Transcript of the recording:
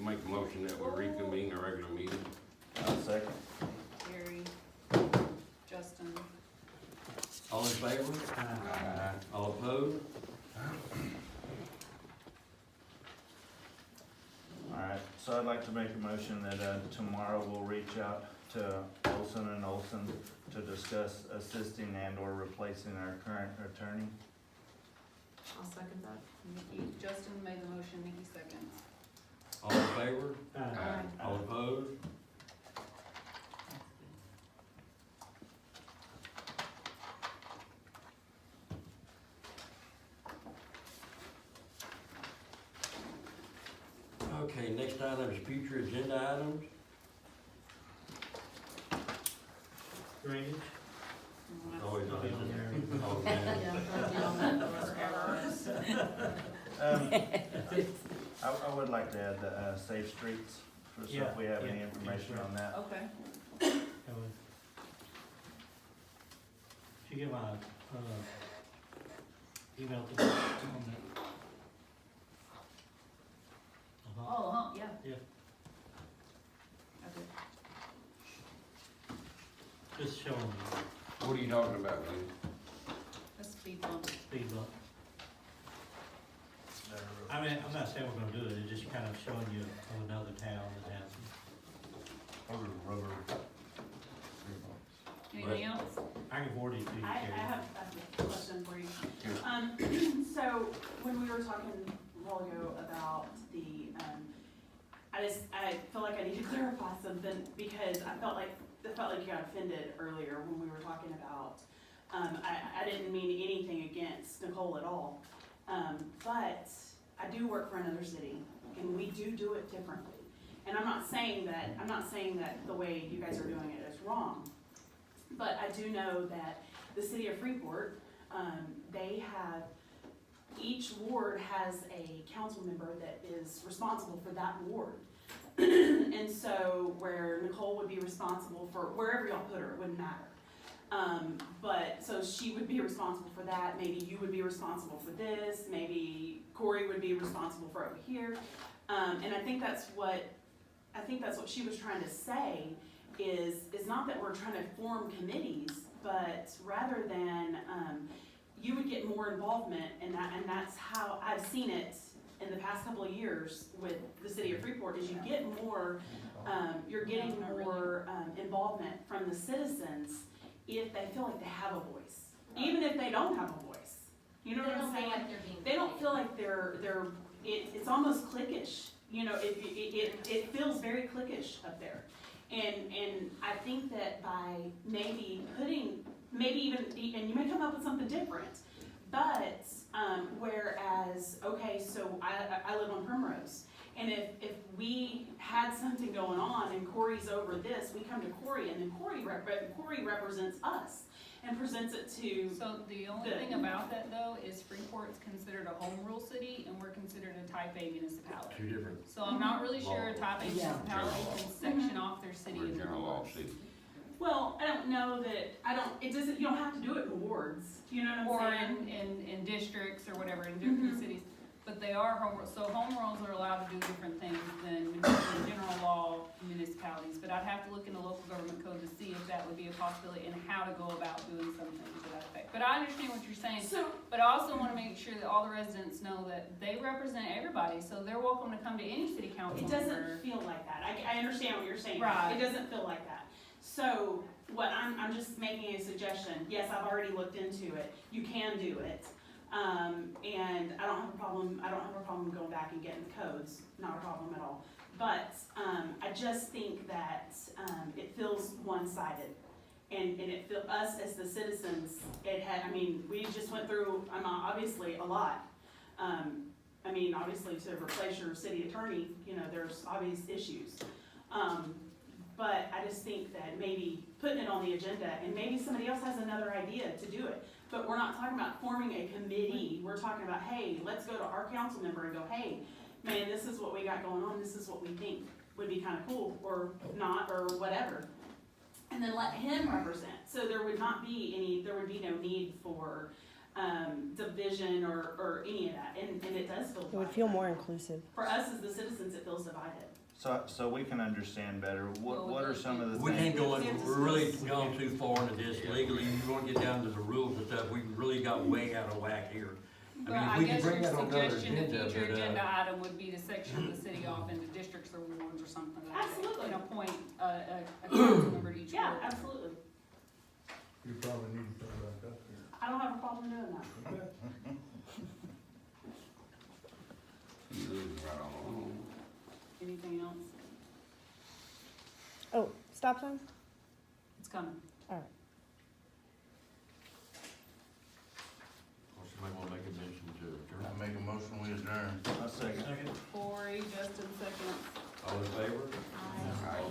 like to make a motion that we reconvene our regular meeting. I'll second. Gary, Justin. All in favor? All opposed? Alright, so I'd like to make a motion that, tomorrow we'll reach out to Olson and Olson to discuss assisting and or replacing our current attorney. I'll second that. Nikki, Justin made the motion, Nikki seconds. All in favor? Aye. All opposed? Okay, next item is future agenda items. Drainage. Always on there. Oh, man. I would like to add the, safe streets, for so if we have any Yeah, information sure. on that. Okay. She gave my, email to me on that. Oh, yeah. Yeah. Okay. Just showing you, What are you talking about, Lynn? That's speed bump. speed bump. I mean, I'm not saying we're gonna do it, it's just kind of showing you of another town that has them. Anything else? I can forward it to you, I Carrie. have a question for you. So when we were talking a while ago about the, I feel like I need to clarify something because I felt like you got offended earlier when we were talking about, I didn't mean anything against Nicole at all. But I do work for another city and we do it differently. And I'm not saying that the way you guys are doing it is wrong. But I do know that the city of Freeport, each ward has a council member that is responsible for that ward. And so where Nicole would be responsible for, wherever y'all put her, it wouldn't matter. But, so she would be responsible for that, maybe you would be responsible for this, maybe Corey would be responsible for over here. And I think that's what she was trying to say, is not that we're trying to form committees, but rather than, you would get more involvement in that, and that's how I've seen it in the past couple of years with the city of Freeport, is you get more, you're getting more, involvement from the citizens if they feel like they have a voice, even if they don't have a voice. You know what I'm saying? They don't feel like it's almost cliquish, you know, it feels very cliquish up there. And I think that by maybe and you may come up with something different, but, whereas, okay, so I live on Primrose, and if we had something going on and Corey's over this, we come to Corey, and then Corey represents us and presents it to. So the only thing about that though is Freeport's considered a home rule city and we're considered a type A municipality. Two different, So I'm not really sure a Law. type A municipality can section off their city we're into general law wards. city. Well, I don't know that, you don't have to do it in wards, you know what Or I'm saying? in districts or whatever, in different cities. But they are home rules, so home rules are allowed to do different things than general law municipalities. But I'd have to look in the local government code to see if that would be a possibility and how to go about doing something to that effect. But I understand what you're saying. So, But I also wanna make sure that all the residents know that they represent everybody, so theyey're welcome to come to any city council it member. doesn't feel like that, I understand what you're saying. Right. It doesn't feel like that. So, what I'm just making a suggestion, yes, I've already looked into it, you can do it. And I don't have a problem going back and getting the codes, not a problem at all. But, I just think that, it feels one-sided. And us as the citizens, we just went through, obviously a lot. Obviously to replace your city attorney, you know, there's obvious issues. But I just think that maybe putting it on the agenda, and maybe somebody else has another idea to do it. But we're not talking about forming a committee, we're talking about, hey, let's go to our council member and go, hey, man, this is what we got going on, this is what we think would be kinda cool, or not, or whatever. And then let him represent, so there would be no need for, division or any of that, and it does feel It would divided feel right more now. inclusive. For us as the citizens, it feels divided. So we can understand better, what are some of the We can't things? go, we're really gone too far into this legally, you wanna get down to the rules and stuff, we really got way out of whack here. But mean, if I we can guess bring your that on another suggestion, a agenda, future but, agenda item would be to section the city off into districts or wards or something like that. Absolutely. And appoint a council member to each ward. Yeah, absolutely. You probably need to put it back up here. I don't have a problem doing that. You losing right on. Anything else? Oh, stop sign? It's coming. All right. Or somebody wanna make a mention to adjourn? I make a motion, we adjourn. A second. Second. Corey, Justin, second. All in favor? Aye. Aye.